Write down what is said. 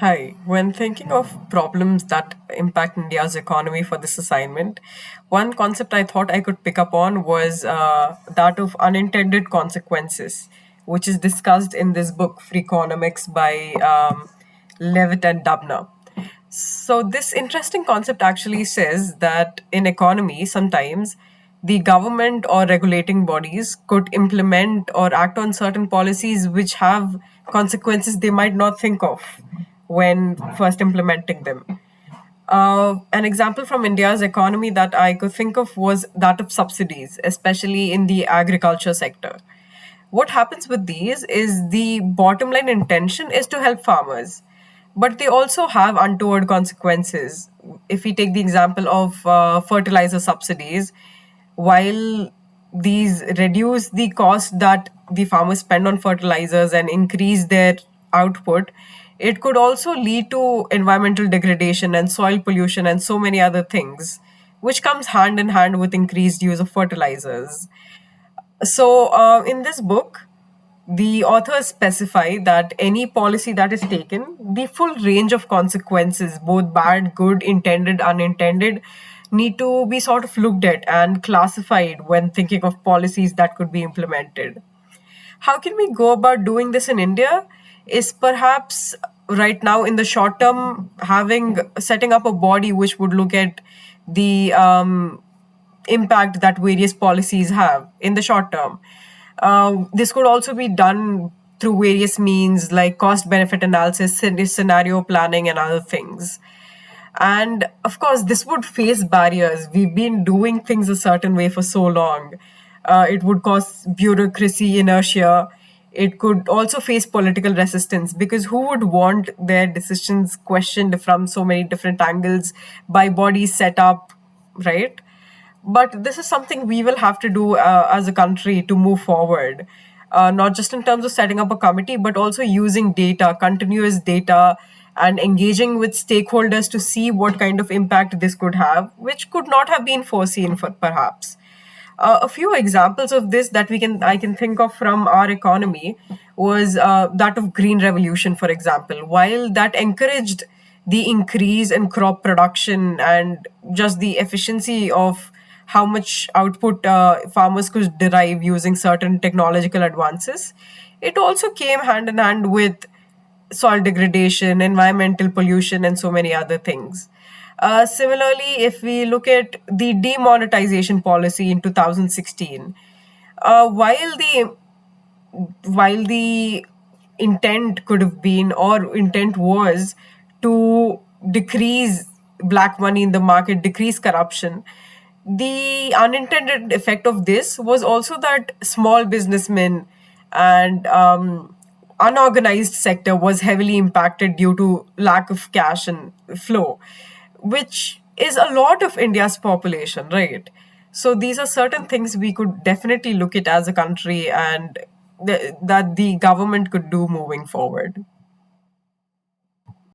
Hi. When thinking of problems that impact India's economy for this assignment, one concept I thought I could pick up on was that of unintended consequences, which is discussed in this book, Free Economics by Levitt and Dubner. So, this interesting concept actually says that in economy, sometimes the government or regulating bodies could implement or act on certain policies which have consequences they might not think of when first implementing them. An example from India's economy that I could think of was that of subsidies, especially in the agriculture sector. What happens with these is the bottom line intention is to help farmers, but they also have untoward consequences. If we take the example of fertilizer subsidies, while these reduce the cost that the farmers spend on fertilizers and increase their output, it could also lead to environmental degradation and soil pollution and so many other things, which comes hand in hand with increased use of fertilizers. So, in this book, the authors specify that any policy that is taken, the full range of consequences, both bad, good, intended, unintended, need to be sort of looked at and classified when thinking of policies that could be implemented. How can we go about doing this in India? Is perhaps right now in the short term having setting up a body which would look at the impact that various policies have in the short term. This could also be done through various means like cost benefit analysis, scenario planning, and other things. And of course, this would face barriers. We've been doing things a certain way for so long. It would cause bureaucracy, inertia. It could also face political resistance because who would want their decisions questioned from so many different angles by bodies set up, right? But this is something we will have to do as a country to move forward, not just in terms of setting up a committee, but also using data, continuous data, and engaging with stakeholders to see what kind of impact this could have, which could not have been foreseen for perhaps. A few examples of this that we can I can think of from our economy was that of green revolution, for example. While that encouraged the increase in crop production and just the efficiency of how much output farmers could derive using certain technological advances, it also came hand in hand with soil degradation, environmental pollution, and so many other things. Similarly, if we look at the demonetization policy in 2016, uh, while the while the intent could have been or intent was to decrease black money in the market, decrease corruption, the unintended effect of this was also that small businessmen and unorganized sector was heavily impacted due to lack of cash and flow, which is a lot of India's population, right? So these are certain things we could definitely look at as a country and that the government could do moving forward.